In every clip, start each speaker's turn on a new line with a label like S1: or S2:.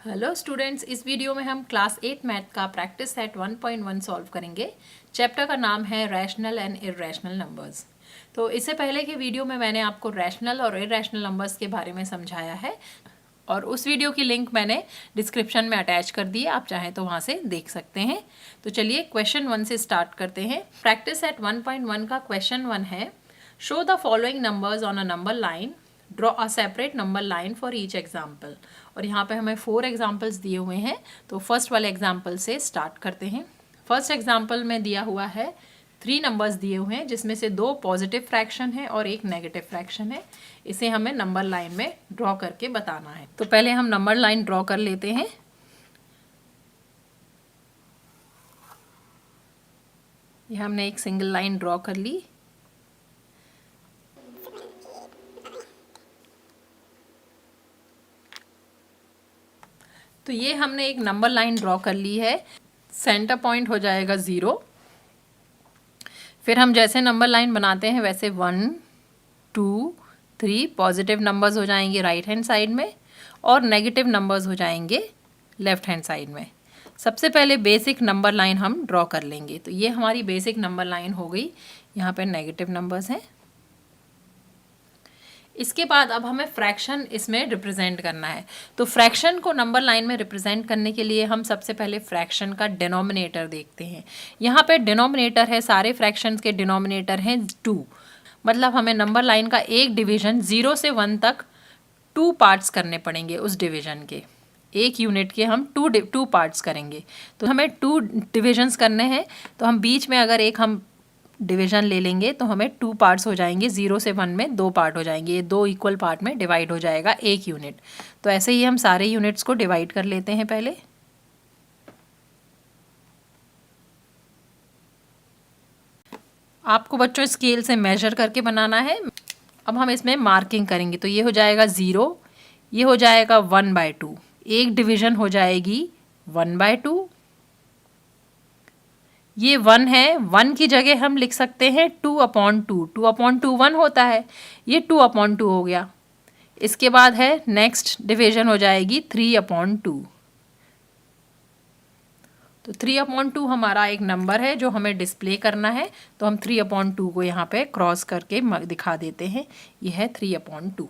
S1: Hello students, इस video में हम क्लास 8 मैथ का प्रैक्टिस सेट 1.1 सॉल्व करेंगे। चैप्टर का नाम है रैशनल एंड इरेशनल नंबर्स। तो इससे पहले के वीडियो में मैंने आपको रैशनल और इरेशनल नंबर्स के बारे में समझाया है और उस वीडियो की लिंक मैंने डिस्क्रिप्शन में अटैच कर दी है, आप चाहें तो वहाँ से देख सकते हैं। तो चलिए क्वेश्चन 1 से स्टार्ट करते हैं। प्रैक्टिस सेट 1.1 का क्वेश्चन 1 है, show the following numbers on a number line, draw a separate number line for each example. और यहाँ पे हमें 4 एग्जाम्पल्स दिए हुए हैं, तो फर्स्ट वाले एग्जाम्पल से स्टार्ट करते हैं। फर्स्ट एग्जाम्पल में दिया हुआ है 3 नंबर्स दिए हुए हैं, जिसमें से 2 पॉजिटिव फ्रैक्शन है और एक नेगेटिव फ्रैक्शन है। इसे हमें नंबर लाइन में ड्रॉ करके बताना है। तो पहले हम नंबर लाइन ड्रॉ कर लेते हैं। ये हमने एक सिंगल लाइन ड्रॉ कर ली। तो ये हमने एक नंबर लाइन ड्रॉ कर ली है। सेंटर पॉइंट हो जाएगा 0। फिर हम जैसे नंबर लाइन बनाते हैं वैसे 1, 2, 3 पॉजिटिव नंबर्स हो जाएंगे राइट हैंड साइड में और नेगेटिव नंबर्स हो जाएंगे लेफ्ट हैंड साइड में। सबसे पहले बेसिक नंबर लाइन हम ड्रॉ कर लेंगे। तो ये हमारी बेसिक नंबर लाइन हो गई। यहाँ पे नेगेटिव नंबर्स हैं। इसके बाद अब हमें फ्रैक्शन इसमें रिप्रेजेंट करना है। तो फ्रैक्शन को नंबर लाइन में रिप्रेजेंट करने के लिए हम सबसे पहले फ्रैक्शन का डिनोमिनेटर देखते हैं। यहाँ पे डिनोमिनेटर है, सारे फ्रैक्शंस के डिनोमिनेटर हैं 2। मतलब हमें नंबर लाइन का एक डिवीजन 0 से 1 तक 2 पार्ट्स करने पड़ेंगे। उस डिवीजन के एक यूनिट के हम 2 पार्ट्स करेंगे। तो हमें 2 डिविजन्स करने हैं। तो हम बीच में अगर एक हम डिवीजन ले लेंगे तो हमें 2 पार्ट्स हो जाएंगे। 0 से 1 में 2 पार्ट हो जाएंगे। ये 2 इक्वल पार्ट में डिवाइड हो जाएगा एक यूनिट। तो ऐसे ही हम सारे यूनिट्स को डिवाइड कर लेते हैं पहले। आपको बच्चों स्केल से मेजर करके बनाना है। अब हम इसमें मार्किंग करेंगे। तो ये हो जाएगा 0, ये हो जाएगा 1/2, एक डिवीजन हो जाएगी 1/2। ये 1 है, 1 की जगह हम लिख सकते हैं 2/2। 2/2 1 होता है, ये 2/2 हो गया। इसके बाद है नेक्स्ट डिवीजन हो जाएगी 3/2। तो 3/2 हमारा एक नंबर है जो हमें डिस्प्ले करना है। तो हम 3/2 को यहाँ पे क्रॉस करके दिखा देते हैं। ये है 3/2।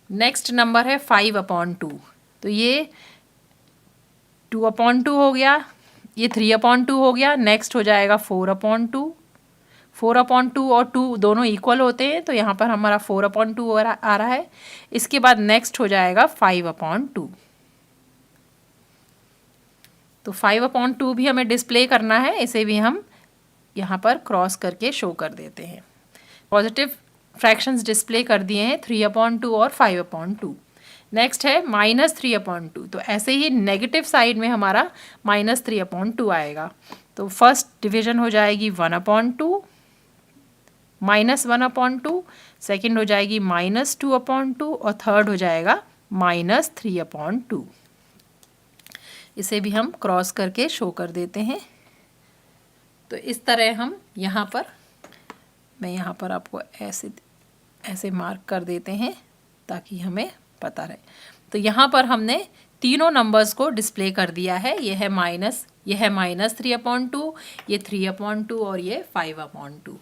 S1: नेक्स्ट नंबर है 5/2। तो ये 2/2 हो गया, ये 3/2 हो गया। नेक्स्ट हो जाएगा 4/2। 4/2 और 2 दोनों इक्वल होते हैं, तो यहाँ पर हमारा 4/2 आ रहा है। इसके बाद नेक्स्ट हो जाएगा 5/2। तो 5/2 भी हमें डिस्प्ले करना है। इसे भी हम यहाँ पर क्रॉस करके शो कर देते हैं। पॉजिटिव फ्रैक्शंस डिस्प्ले कर दिए हैं 3/2 और 5/2। नेक्स्ट है -3/2। तो ऐसे ही नेगेटिव साइड में हमारा -3/2 आएगा। तो फर्स्ट डिवीजन हो जाएगी 1/2, -1/2। सेकेंड हो जाएगी -2/2 और थर्ड हो जाएगा -3/2। इसे भी हम क्रॉस करके शो कर देते हैं। तो इस तरह हम यहाँ पर, मैं यहाँ पर आपको ऐसे मार्क कर देते हैं ताकि हमें पता रहे। तो यहाँ पर हमने तीनों नंबर्स को डिस्प्ले कर दिया है। ये है -3/2, ये 3/2 और ये 5/2।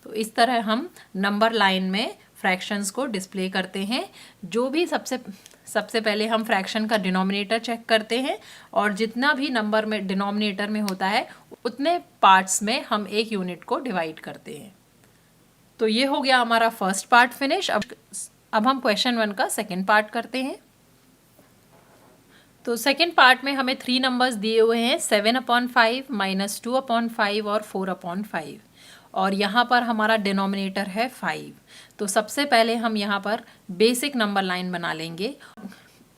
S1: तो इस तरह हम नंबर लाइन में फ्रैक्शंस को डिस्प्ले करते हैं। जो भी सबसे पहले हम फ्रैक्शन का डिनोमिनेटर चेक करते हैं और जितना भी नंबर में डिनोमिनेटर में होता है उतने पार्ट्स में हम एक यूनिट को डिवाइड करते हैं। तो ये हो गया हमारा फर्स्ट पार्ट फिनिश। अब हम क्वेश्चन 1 का सेकेंड पार्ट करते हैं। तो सेकेंड पार्ट में हमें 3 नंबर्स दिए हुए हैं, 7/5, -2/5 और 4/5। और यहाँ पर हमारा डिनोमिनेटर है 5। तो सबसे पहले हम यहाँ पर बेसिक नंबर लाइन बना लेंगे।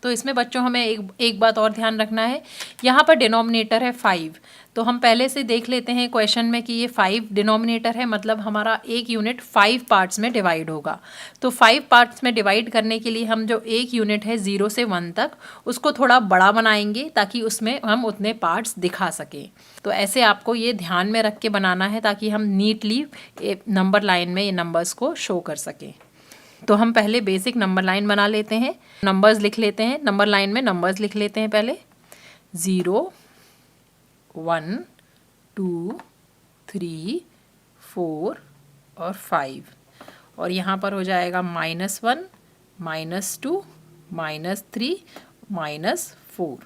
S1: तो इसमें बच्चों हमें एक बात और ध्यान रखना है, यहाँ पर डिनोमिनेटर है 5। तो हम पहले से देख लेते हैं क्वेश्चन में कि ये 5 डिनोमिनेटर है, मतलब हमारा एक यूनिट 5 पार्ट्स में डिवाइड होगा। तो 5 पार्ट्स में डिवाइड करने के लिए हम जो एक यूनिट है 0 से 1 तक, उसको थोड़ा बड़ा बनाएंगे ताकि उसमें हम उतने पार्ट्स दिखा सकें। तो ऐसे आपको ये ध्यान में रख के बनाना है ताकि हम नीटली नंबर लाइन में ये नंबर्स को शो कर सकें। तो हम पहले बेसिक नंबर लाइन बना लेते हैं, नंबर्स लिख लेते हैं, नंबर लाइन में नंबर्स लिख लेते हैं पहले 0 1 2 3 4 और 5, और यहाँ पर हो जाएगा -1 -2 -3 -4।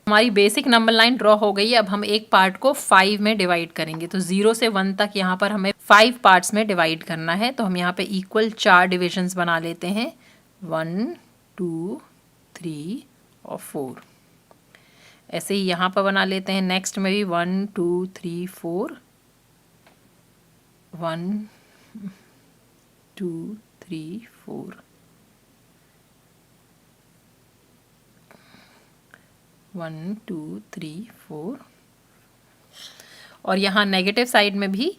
S1: हमारी बेसिक नंबर लाइन ड्रॉ हो गई है। अब हम एक पार्ट को 5 में डिवाइड करेंगे, तो 0 से 1 तक यहाँ पर हमें 5 पार्ट्स में डिवाइड करना है। तो हम यहाँ पे इक्वल 4 डिविजन्स बना लेते हैं, 1 2 3 और 4। ऐसे ही यहाँ पर बना लेते हैं, नेक्स्ट में भी 1 2 3 4, 1 2 3 4, 1 2 3 4, और यहाँ नेगेटिव साइड में भी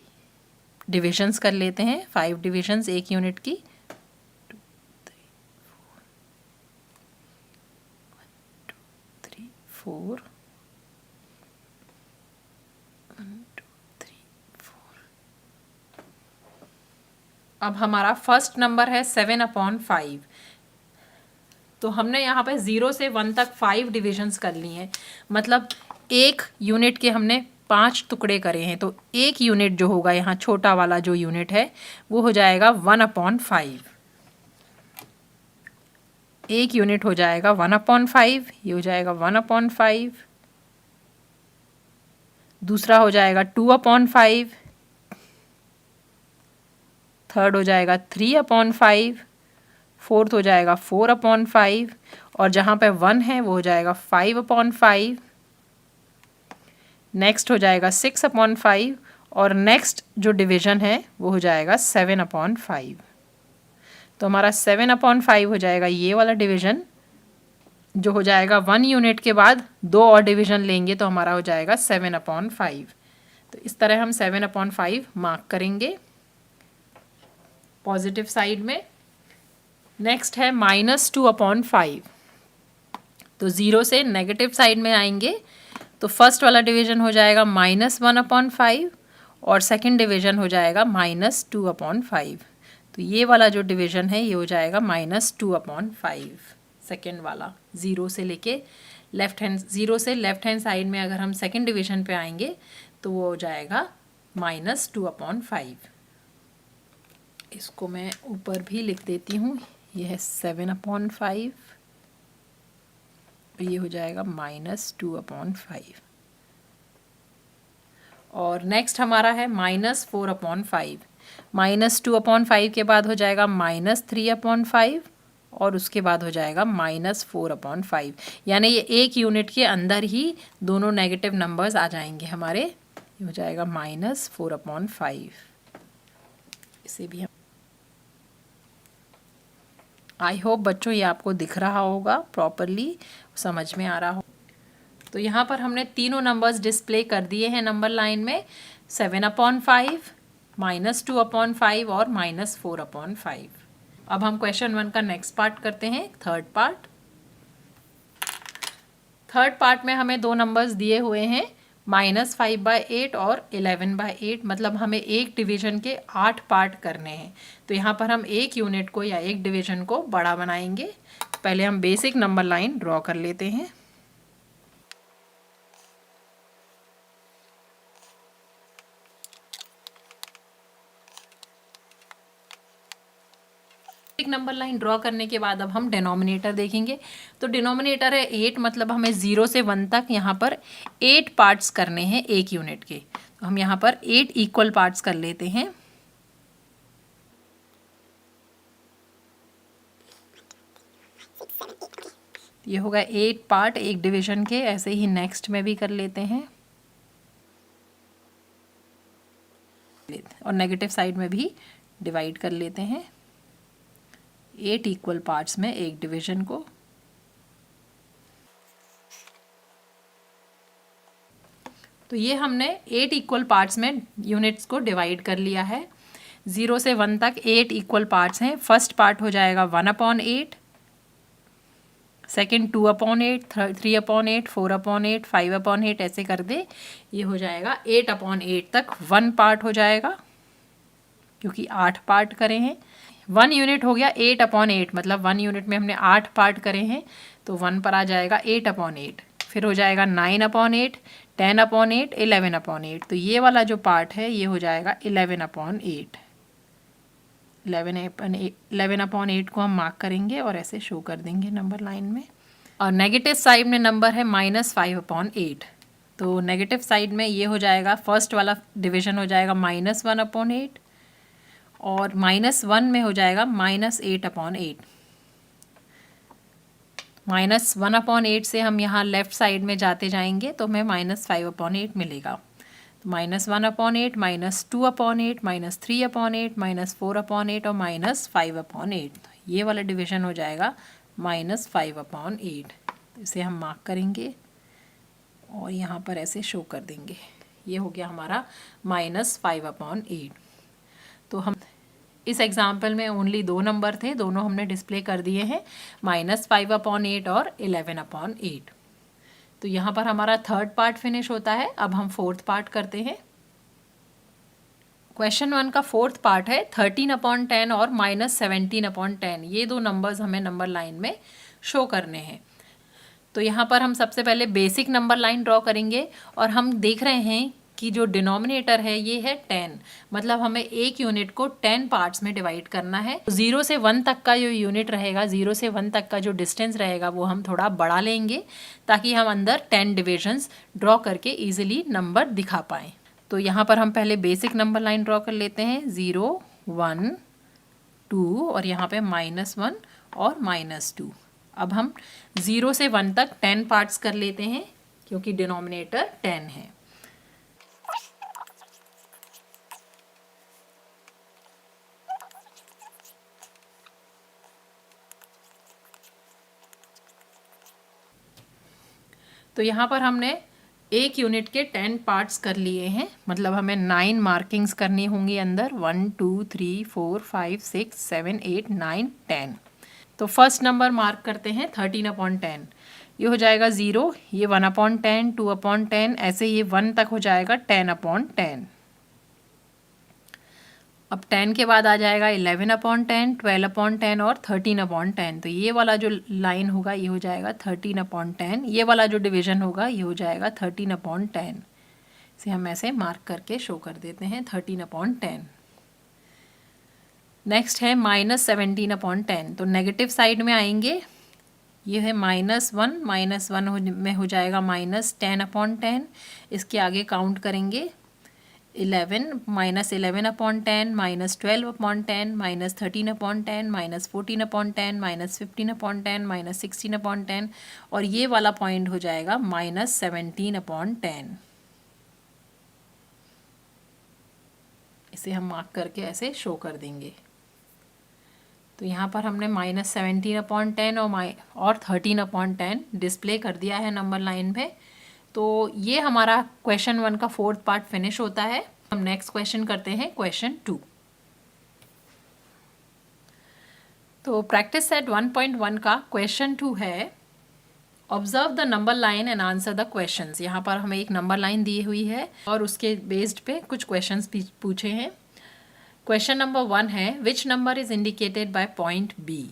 S1: डिविजन्स कर लेते हैं, 5 डिविजन्स एक यूनिट की, 2 3 4, 1 2 3 4। अब हमारा फर्स्ट नंबर है 7/5। तो हमने यहाँ पे 0 से 1 तक 5 डिविजन्स कर ली हैं, मतलब एक यूनिट के हमने 5 टुकड़े करे हैं। तो एक यूनिट जो होगा यहाँ छोटा वाला जो यूनिट है वो हो जाएगा 1/5। एक यूनिट हो जाएगा 1/5, ये हो जाएगा 1/5। दूसरा हो जाएगा 2/5, थर्ड हो जाएगा 3/5, फोर्थ हो जाएगा 4/5, और जहाँ पे 1 है वो हो जाएगा 5/5। नेक्स्ट हो जाएगा 6/5, और नेक्स्ट जो डिवीजन है वो हो जाएगा 7/5। तो हमारा 7/5 हो जाएगा ये वाला डिवीजन, जो हो जाएगा 1 यूनिट के बाद 2 और डिवीजन लेंगे तो हमारा हो जाएगा 7/5। तो इस तरह हम 7/5 मार्क करेंगे पॉजिटिव साइड में। नेक्स्ट है -2/5। तो 0 से नेगेटिव साइड में आएंगे, तो फर्स्ट वाला डिवीजन हो जाएगा -1/5, और सेकंड डिवीजन हो जाएगा -2/5। तो ये वाला जो डिवीजन है ये हो जाएगा -2/5, सेकंड वाला। 0 से लेके लेफ्ट हैंड, 0 से लेफ्ट हैंड साइड में अगर हम सेकंड डिवीजन पे आएंगे तो वो हो जाएगा -2/5। इसको मैं ऊपर भी लिख देती हूँ, ये है 7/5, ये हो जाएगा -2/5। और नेक्स्ट हमारा है -4/5। -2/5 के बाद हो जाएगा -3/5, और उसके बाद हो जाएगा -4/5। यानी ये एक यूनिट के अंदर ही दोनों नेगेटिव नंबर्स आ जाएंगे हमारे। ये हो जाएगा -4/5। इसे भी हम, आई होप बच्चों ये आपको दिख रहा होगा, प्रॉपरली समझ में आ रहा हो। तो यहाँ पर हमने तीनों नंबर्स डिस्प्ले कर दिए हैं नंबर लाइन में, 7/5, -2/5 और -4/5। अब हम क्वेश्चन 1 का नेक्स्ट पार्ट करते हैं, थर्ड पार्ट। थर्ड पार्ट में हमें दो नंबर्स दिए हुए हैं, -5/8 और 11/8, मतलब हमें एक डिवीजन के 8 पार्ट करने हैं। तो यहाँ पर हम एक यूनिट को या एक डिवीजन को बड़ा बनाएंगे। पहले हम बेसिक नंबर लाइन ड्रॉ कर लेते हैं। नंबर लाइन ड्रॉ करने के बाद अब हम डिनोमिनेटर देखेंगे। तो डिनोमिनेटर है 8, मतलब हमें 0 से 1 तक यहाँ पर 8 पार्ट्स करने हैं एक यूनिट के। तो हम यहाँ पर 8 इक्वल पार्ट्स कर लेते हैं। ये होगा 8 पार्ट एक डिवीजन के। ऐसे ही नेक्स्ट में भी कर लेते हैं, और नेगेटिव साइड में भी डिवाइड कर लेते हैं 8 इक्वल पार्ट्स में एक डिवीजन को। तो ये हमने 8 इक्वल पार्ट्स में यूनिट्स को डिवाइड कर लिया है। 0 से 1 तक 8 इक्वल पार्ट्स हैं। फर्स्ट पार्ट हो जाएगा 1/8, सेकेंड 2/8, 3/8, 4/8, 5/8, ऐसे कर दे। ये हो जाएगा 8/8 तक 1 पार्ट हो जाएगा, क्योंकि 8 पार्ट करे हैं। 1 यूनिट हो गया 8/8, मतलब 1 यूनिट में हमने 8 पार्ट करे हैं, तो 1 पर आ जाएगा 8/8। फिर हो जाएगा 9/8, 10/8, 11/8। तो ये वाला जो पार्ट है ये हो जाएगा 11/8। 11/8 को हम मार्क करेंगे और ऐसे शो कर देंगे नंबर लाइन में। और नेगेटिव साइड में नंबर है -5/8, तो नेगेटिव साइड में ये हो जाएगा, फर्स्ट वाला डिवीजन हो जाएगा -1/8 और -1 में हो जाएगा -8/8। -1/8 से हम यहाँ लेफ्ट साइड में जाते जाएंगे तो हमें -5/8 मिलेगा। तो -1/8, -2/8, -3/8, -4/8 और -5/8। ये वाला डिवीजन हो जाएगा -5/8। तो इसे हम मार्क करेंगे और यहाँ पर ऐसे शो कर देंगे। ये हो गया हमारा -5/8। तो हम इस एग्जाम्पल में ओनली 2 नंबर थे, दोनों हमने डिस्प्ले कर दिए हैं, -5/8 और 11/8। तो यहाँ पर हमारा थर्ड पार्ट फिनिश होता है। अब हम फोर्थ पार्ट करते हैं। क्वेश्चन 1 का फोर्थ पार्ट है 13/10 और -17/10। ये 2 नंबर्स हमें नंबर लाइन में शो करने हैं। तो यहाँ पर हम सबसे पहले बेसिक नंबर लाइन ड्रॉ करेंगे और हम देख रहे हैं कि जो डिनोमिनेटर है ये है 10, मतलब हमें एक यूनिट को 10 पार्ट्स में डिवाइड करना है। 0 से 1 तक का जो यूनिट रहेगा, 0 से 1 तक का जो डिस्टेंस रहेगा वो हम थोड़ा बढ़ा लेंगे ताकि हम अंदर 10 डिविजन्स ड्रॉ करके ईजिली नंबर दिखा पाएँ। तो यहाँ पर हम पहले बेसिक नंबर लाइन ड्रॉ कर लेते हैं, 0, 1, 2 और यहाँ पे -1 और -2। अब हम 0 से 1 तक 10 पार्ट्स कर लेते हैं क्योंकि डिनोमिनेटर 10 है। तो यहाँ पर हमने एक यूनिट के 10 पार्ट्स कर लिए हैं, मतलब हमें 9 मार्किंग्स करनी होंगी अंदर, 1, 2, 3, 4, 5, 6, 7, 8, 9, 10। तो फर्स्ट नंबर मार्क करते हैं 13/10। ये हो जाएगा 0, ये 1/10, 2/10, ऐसे ये 1 तक हो जाएगा 10/10। अब 10 के बाद आ जाएगा 11/10, 12/10 और 13/10। तो ये वाला जो लाइन होगा ये हो जाएगा 13/10। ये वाला जो डिवीजन होगा ये हो जाएगा 13/10। इसे हम ऐसे मार्क करके शो कर देते हैं 13/10। नेक्स्ट है -17/10। तो नेगेटिव साइड में आएंगे, ये है -1, -1 में हो जाएगा -10/10। इसके आगे काउंट करेंगे 11, -11/10, -12/10, -13/10, -14/10, -15/10, -16/10 और ये वाला पॉइंट हो जाएगा -17/10। इसे हम मार्क करके ऐसे शो कर देंगे। तो यहाँ पर हमने -17/10 और 13/10 डिस्प्ले कर दिया है नंबर लाइन पे। तो ये हमारा क्वेश्चन 1 का फोर्थ पार्ट फिनिश होता है। हम नेक्स्ट क्वेश्चन करते हैं, क्वेश्चन 2। तो प्रैक्टिस सेट 1.1 का क्वेश्चन 2 है, observe the number line and answer the questions. यहाँ पर हमें एक नंबर लाइन दी हुई है और उसके बेस्ड पे कुछ क्वेश्चंस पूछे हैं। क्वेश्चन नंबर 1 है, which number is indicated by point B.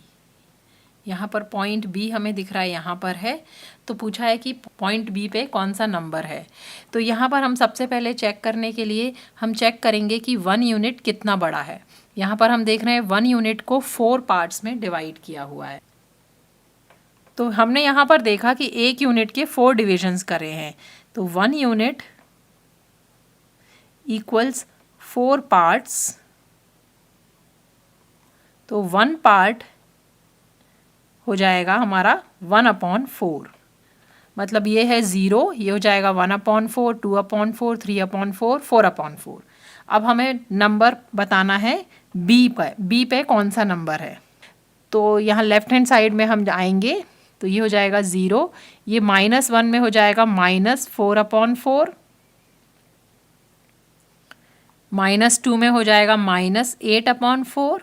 S1: यहाँ पर पॉइंट बी हमें दिख रहा है, यहाँ पर है। तो पूछा है कि पॉइंट बी पे कौन सा नंबर है। तो यहाँ पर हम सबसे पहले चेक करने के लिए हम चेक करेंगे कि 1 यूनिट कितना बड़ा है। यहाँ पर हम देख रहे हैं 1 यूनिट को 4 पार्ट्स में डिवाइड किया हुआ है। तो हमने यहाँ पर देखा कि एक यूनिट के 4 डिविजन्स करे हैं। तो 1 यूनिट इक्वल्स 4 पार्ट्स। तो 1 पार्ट हो जाएगा हमारा 1/4, मतलब ये है 0, ये हो जाएगा 1/4, 2/4, 3/4, 4/4। अब हमें नंबर बताना है बी पे कौन सा नंबर है। तो यहाँ लेफ्ट हैंड साइड में हम आएंगे तो ये हो जाएगा 0, ये -1 में हो जाएगा -4/4, -2 में हो जाएगा -8/4।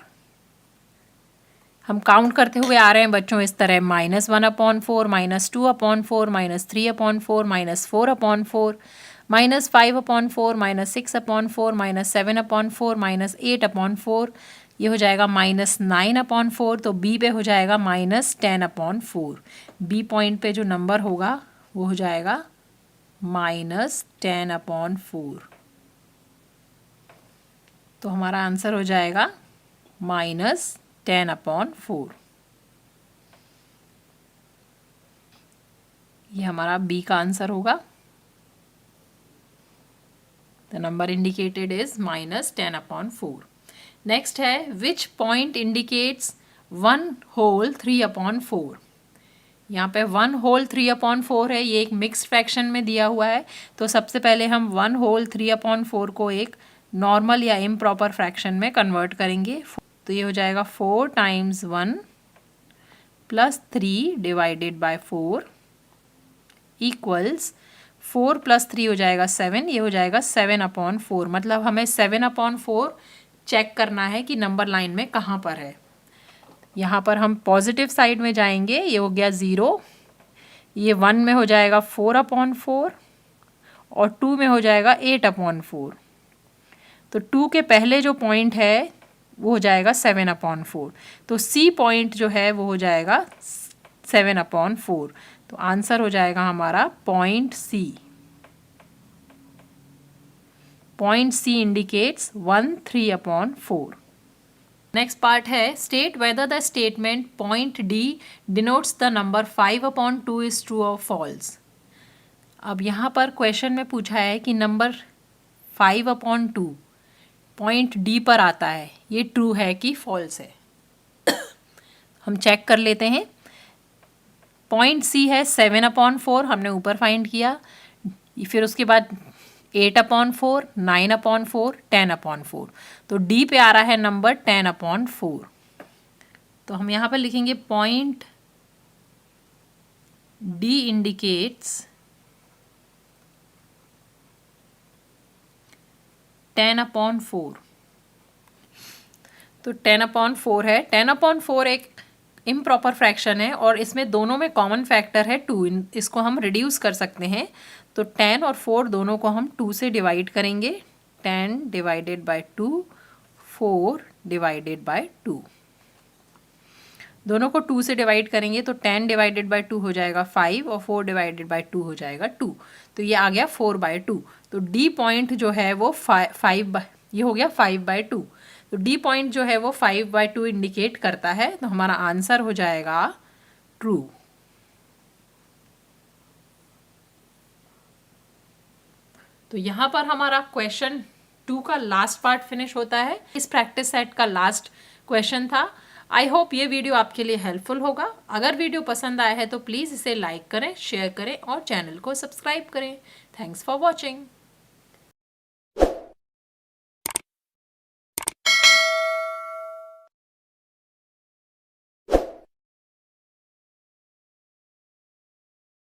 S1: हम काउंट करते हुए आ रहे हैं बच्चों इस तरह, -1/4, -2/4, -3/4, -4/4, -5/4, -6/4, -7/4, -8/4, ये हो जाएगा -9/4, तो बी पे हो जाएगा -10/4। बी पॉइंट पे जो नंबर होगा वो हो जाएगा -10/4। तो हमारा आंसर हो जाएगा -10/4। ये हमारा बी का आंसर होगा। The number indicated is -10/4। Next है विच पॉइंट इंडिकेट्स 1/3/4। यहाँ पे 1/3/4 है, ये एक मिक्स्ड फ्रैक्शन में दिया हुआ है। तो सबसे पहले हम 1/3/4 को एक नॉर्मल या इम्प्रॉपर फ्रैक्शन में कन्वर्ट करेंगे। तो ये हो जाएगा 4 × 1 + 3 / 4 इक्वल्स 4 + 3 हो जाएगा 7, ये हो जाएगा 7/4। मतलब हमें 7/4 चेक करना है कि नंबर लाइन में कहाँ पर है। यहाँ पर हम पॉजिटिव साइड में जाएंगे, ये हो गया 0, ये 1 में हो जाएगा 4/4 और 2 में हो जाएगा 8/4। तो 2 के पहले जो पॉइंट है वो हो जाएगा 7/4। तो सी पॉइंट जो है वो हो जाएगा 7/4। तो आंसर हो जाएगा हमारा point C. Point C indicates 1/3/4। Next part है state whether the statement point D denotes the number 5/2 is true और फॉल्स। अब यहाँ पर क्वेश्चन में पूछा है कि नंबर 5/2 पॉइंट डी पर आता है, ये ट्रू है कि फॉल्स है। हम चेक कर लेते हैं। पॉइंट सी है 7/4, हमने ऊपर फाइंड किया। फिर उसके बाद 8/4, 9/4, 10/4। तो डी पे आ रहा है नंबर 10/4। तो हम यहाँ पर लिखेंगे पॉइंट डी इंडिकेट्स 10/4। तो 10/4 है। 10/4 एक इम्प्रॉपर फ्रैक्शन है और इसमें दोनों में कॉमन फैक्टर है 2। इसको हम रिड्यूस कर सकते हैं। तो 10 और 4 दोनों को हम 2 से डिवाइड करेंगे। 10 / 2, 4 / 2। दोनों को 2 से डिवाइड करेंगे तो 10 / 2 हो जाएगा 5 और 4 / 2 हो जाएगा 2। तो ये आ गया 4/2। तो डी पॉइंट जो है वो 5 ये हो गया 5/2। तो डी पॉइंट जो है वो 5/2 इंडिकेट करता है। तो हमारा आंसर हो जाएगा ट्रू। तो यहाँ पर हमारा क्वेश्चन 2 का लास्ट पार्ट फिनिश होता है। इस प्रैक्टिस सेट का लास्ट क्वेश्चन था। आई होप ये वीडियो आपके लिए हेल्पफुल होगा। अगर वीडियो पसंद आया है तो प्लीज़ इसे लाइक करें, शेयर करें और चैनल को सब्सक्राइब करें। Thanks for watching.